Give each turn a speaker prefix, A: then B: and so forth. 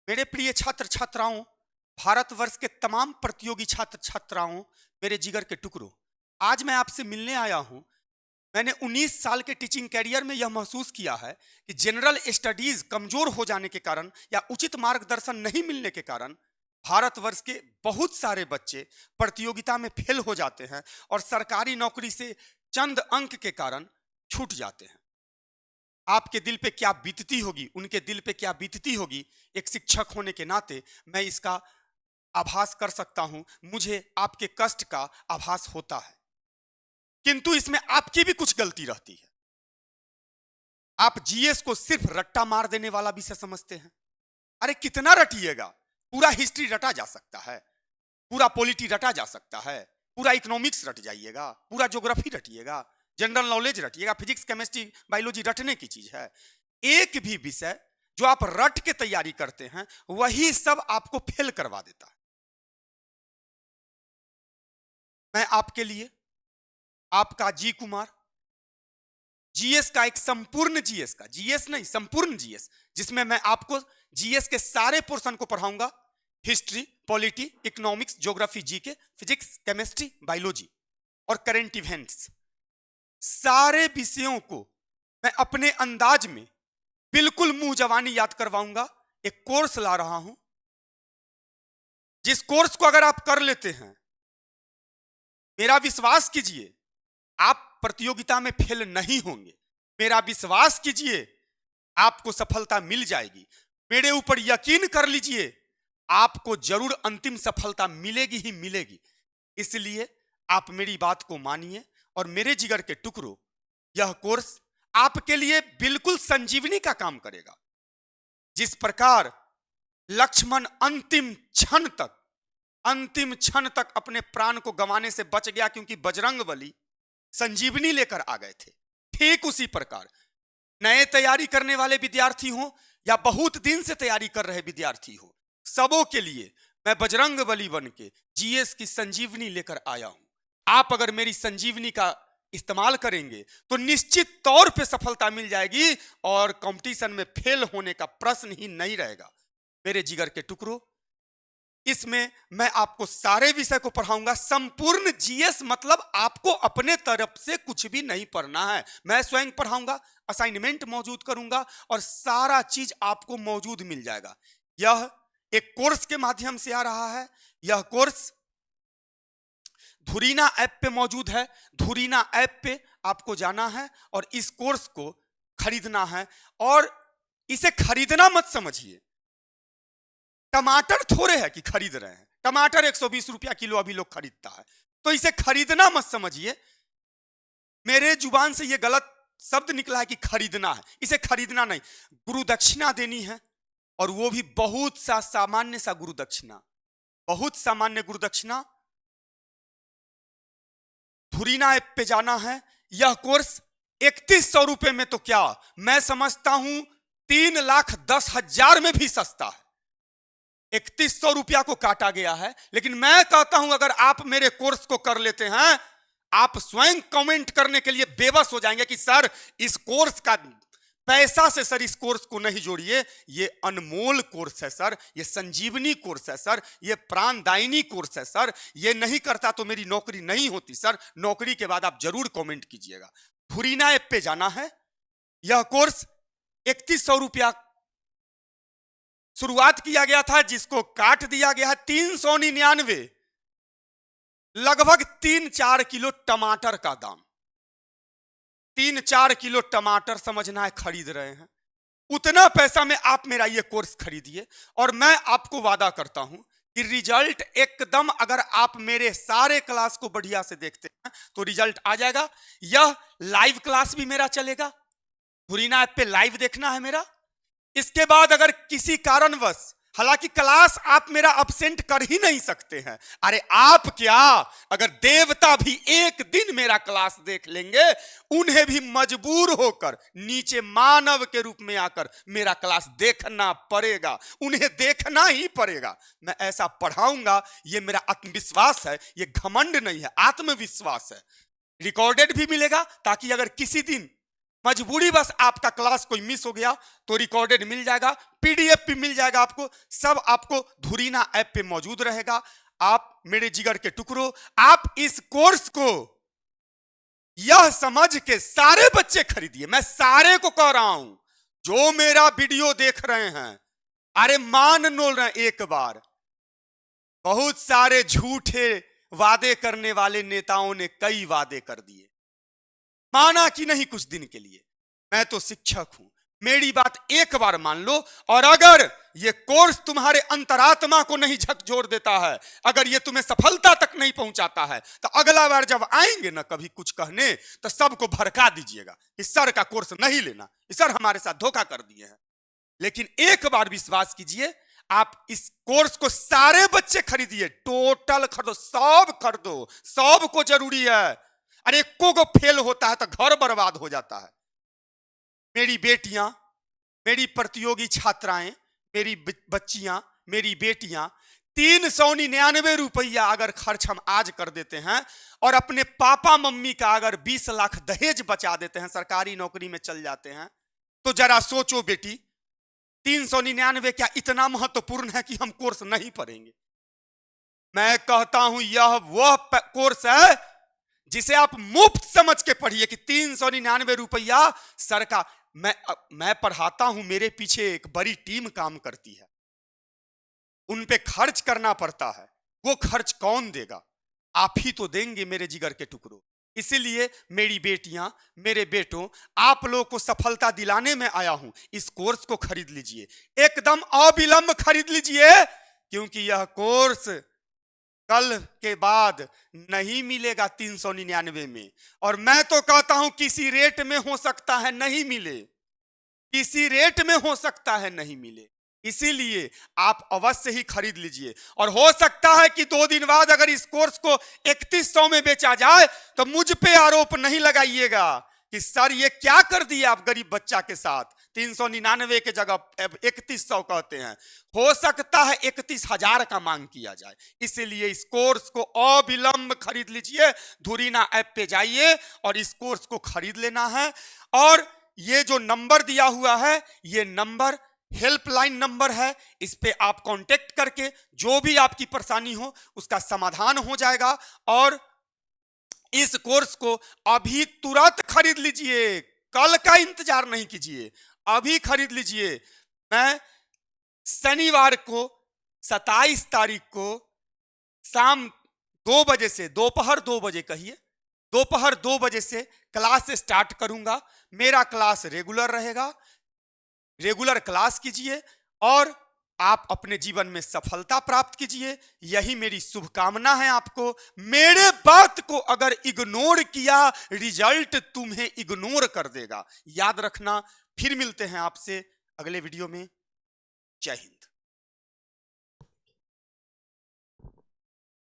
A: मेरे प्रिय छात्र छात्राओं, भारतवर्ष के तमाम प्रतियोगी छात्र छात्राओं, मेरे जिगर के टुकड़ों, आज मैं आपसे मिलने आया हूं। मैंने 19 साल के टीचिंग कैरियर में यह महसूस किया है कि जनरल स्टडीज कमजोर हो जाने के कारण या उचित मार्गदर्शन नहीं मिलने के कारण भारतवर्ष के बहुत सारे बच्चे प्रतियोगिता में फेल हो जाते हैं और सरकारी नौकरी से चंद अंक के कारण छूट जाते हैं। आपके दिल पे क्या बीतती होगी, उनके दिल पे क्या बीतती होगी, एक शिक्षक होने के नाते मैं इसका आभास कर सकता हूं। मुझे आपके कष्ट का आभास होता है, किंतु इसमें आपकी भी कुछ गलती रहती है। आप जीएस को सिर्फ रट्टा मार देने वाला विषय समझते हैं। अरे कितना रटिएगा, पूरा हिस्ट्री रटा जा सकता है, पूरा पॉलिटी रटा जा सकता है, पूरा इकोनॉमिक्स रट जाइएगा, पूरा ज्योग्राफी रटिएगा, जनरल नॉलेज रटिएगा, फिजिक्स केमिस्ट्री बायोलॉजी रटने की चीज है। एक भी विषय जो आप रट के तैयारी करते हैं वही सब आपको फेल करवा देता है। मैं आपके लिए आपका जी कुमार जीएस का एक संपूर्ण जीएस का जीएस नहीं संपूर्ण जीएस, जिसमें मैं आपको जीएस के सारे पोर्शन को पढ़ाऊंगा। History, polity, economics, geography, GK, physics, chemistry, biology और करंट इवेंट्स, सारे विषयों को मैं अपने अंदाज में बिल्कुल मुंह जवानी याद करवाऊंगा। एक कोर्स ला रहा हूं, जिस कोर्स को अगर आप कर लेते हैं, मेरा विश्वास कीजिए आप प्रतियोगिता में फेल नहीं होंगे। मेरा विश्वास कीजिए आपको सफलता मिल जाएगी। मेरे ऊपर यकीन कर लीजिए, आपको जरूर अंतिम सफलता मिलेगी ही मिलेगी। इसलिए आप मेरी बात को मानिए और मेरे जिगर के टुकड़ों, यह कोर्स आपके लिए बिल्कुल संजीवनी का काम करेगा। जिस प्रकार लक्ष्मण अंतिम क्षण तक अपने प्राण को गंवाने से बच गया क्योंकि बजरंगबली संजीवनी लेकर आ गए थे, ठीक उसी प्रकार नए तैयारी करने वाले विद्यार्थी हो या बहुत दिन से तैयारी कर रहे विद्यार्थी हो, सबों के लिए मैं बजरंगबली बन के जीएस की संजीवनी लेकर आया हूं। आप अगर मेरी संजीवनी का इस्तेमाल करेंगे तो निश्चित तौर पे सफलता मिल जाएगी और कंपटीशन में फेल होने का प्रश्न ही नहीं रहेगा। मेरे जिगर के टुकड़ों, इसमें मैं आपको सारे विषय को पढ़ाऊंगा। संपूर्ण जीएस मतलब आपको अपने तरफ से कुछ भी नहीं पढ़ना है, मैं स्वयं पढ़ाऊंगा, असाइनमेंट मौजूद करूंगा और सारा चीज आपको मौजूद मिल जाएगा। यह एक कोर्स के माध्यम से आ रहा है। यह कोर्स धुरीना ऐप पे मौजूद है। धुरीना ऐप पे आपको जाना है और इस कोर्स को खरीदना है। और इसे खरीदना मत समझिए, टमाटर थोड़े है कि खरीद रहे हैं। टमाटर 120 रुपया किलो अभी लोग खरीदता है, तो इसे खरीदना मत समझिए। मेरे जुबान से यह गलत शब्द निकला है कि खरीदना है, इसे खरीदना नहीं, गुरु दक्षिणा देनी है। और वो भी बहुत सा सामान्य सा गुरु दक्षिणा, बहुत सामान्य गुरु दक्षिणा। धुरीना ऐप पे जाना है। यह कोर्स 3100 रुपए में तो क्या, मैं समझता हूं 3,10,000 में भी सस्ता है। 3100 रुपया को काटा गया है, लेकिन मैं कहता हूं अगर आप मेरे कोर्स को कर लेते हैं, आप स्वयं कमेंट करने के लिए बेबस हो जाएंगे कि सर इस कोर्स का पैसा से सर इस कोर्स को नहीं जोड़िए, ये अनमोल कोर्स है सर, ये संजीवनी कोर्स है सर, ये प्राणदायिनी कोर्स है सर, ये नहीं करता तो मेरी नौकरी नहीं होती सर। नौकरी के बाद आप जरूर कमेंट कीजिएगा। धुरीना ऐप पे जाना है। यह कोर्स 3100 रुपया शुरुआत किया गया था, जिसको काट दिया गया है 399, लगभग 3-4 किलो टमाटर का दाम। 3-4 किलो टमाटर समझना है खरीद रहे हैं, उतना पैसा में आप मेरा ये कोर्स खरीदिए और मैं आपको वादा करता हूं कि रिजल्ट एकदम, अगर आप मेरे सारे क्लास को बढ़िया से देखते हैं तो रिजल्ट आ जाएगा। यह लाइव क्लास भी मेरा चलेगा, धुरीना ऐप पे लाइव देखना है मेरा। इसके बाद अगर किसी कारणवश, हालांकि क्लास आप मेरा अब्सेंट कर ही नहीं सकते हैं, अरे आप क्या, अगर देवता भी एक दिन मेरा क्लास देख लेंगे, उन्हें भी मजबूर होकर नीचे मानव के रूप में आकर मेरा क्लास देखना पड़ेगा, उन्हें देखना ही पड़ेगा। मैं ऐसा पढ़ाऊंगा, ये मेरा आत्मविश्वास है, ये घमंड नहीं है, आत्मविश्वास है। रिकॉर्डेड भी मिलेगा ताकि अगर किसी दिन मजबूरी बस आपका क्लास कोई मिस हो गया तो रिकॉर्डेड मिल जाएगा, पीडीएफ भी मिल जाएगा आपको, सब आपको धुरीना ऐप पे मौजूद रहेगा। आप मेरे जिगर के टुकड़ों, आप इस कोर्स को यह समझ के सारे बच्चे खरीदिए। मैं सारे को कह रहा हूं जो मेरा वीडियो देख रहे हैं, अरे मान लो ना एक बार, बहुत सारे झूठे वादे करने वाले नेताओं ने कई वादे कर दिए, माना कि नहीं कुछ दिन के लिए। मैं तो शिक्षक हूं, मेरी बात एक बार मान लो, और अगर ये कोर्स तुम्हारे अंतरात्मा को नहीं झकझोर देता है, अगर ये तुम्हें सफलता तक नहीं पहुंचाता है, तो अगला बार जब आएंगे ना कभी कुछ कहने, तो सबको भड़का दीजिएगा कि सर का कोर्स नहीं लेना, सर हमारे साथ धोखा कर दिए हैं। लेकिन एक बार विश्वास कीजिए, आप इस कोर्स को सारे बच्चे खरीदिए, टोटल खरीदो, सब खरीदो, सब को जरूरी है। अरे एको को फेल होता है तो घर बर्बाद हो जाता है। मेरी बेटियां, मेरी प्रतियोगी छात्राएं, मेरी बच्चियां, मेरी बेटियां 399 रुपया अगर खर्च हम आज कर देते हैं और अपने पापा मम्मी का अगर 20 लाख दहेज बचा देते हैं, सरकारी नौकरी में चल जाते हैं, तो जरा सोचो बेटी, 399 क्या इतना महत्वपूर्ण है कि हम कोर्स नहीं पढ़ेंगे? मैं कहता हूं यह वह कोर्स है जिसे आप मुफ्त समझ के पढ़िए कि 399 रुपया सरकार, मैं पढ़ाता हूं, मेरे पीछे एक बड़ी टीम काम करती है, उन पे खर्च करना पड़ता है, वो खर्च कौन देगा? आप ही तो देंगे मेरे जिगर के टुकड़ों। इसीलिए मेरी बेटियां, मेरे बेटों, आप लोगों को सफलता दिलाने में आया हूं। इस कोर्स को खरीद लीजिए, एकदम अविलंब खरीद लीजिए, क्योंकि यह कोर्स कल के बाद नहीं मिलेगा 399 में। और मैं तो कहता हूं किसी रेट में हो सकता है नहीं मिले, किसी रेट में हो सकता है नहीं मिले, इसीलिए आप अवश्य ही खरीद लीजिए। और हो सकता है कि 2 दिन बाद अगर इस कोर्स को 3100 में बेचा जाए तो मुझ पे आरोप नहीं लगाइएगा कि सर ये क्या कर दिया आप गरीब बच्चा के साथ, 399 के जगह 3100 कहते हैं। हो सकता है 31,000 का मांग किया जाए, इसलिए इस कोर्स को अविलंब खरीद लीजिए। धुरीना ऐप पे जाइए और इस कोर्स को खरीद लेना है। और ये जो नंबर दिया हुआ है, ये नंबर हेल्पलाइन नंबर है, इस पे आप कांटेक्ट करके जो भी आपकी परेशानी हो उसका समाधान हो जाएगा। और इस कोर्स को अभी तुरंत खरीद लीजिए, कल का इंतजार नहीं कीजिए, अभी खरीद लीजिए। मैं शनिवार को 27 तारीख को शाम 2 बजे से, दोपहर 2 बजे कहिए, दोपहर 2 बजे से क्लास स्टार्ट करूंगा। मेरा क्लास रेगुलर रहेगा, रेगुलर क्लास कीजिए और आप अपने जीवन में सफलता प्राप्त कीजिए, यही मेरी शुभकामना है आपको। मेरे बात को अगर इग्नोर किया, रिजल्ट तुम्हें इग्नोर कर देगा, याद रखना। फिर मिलते हैं आपसे अगले वीडियो में। जय हिंद।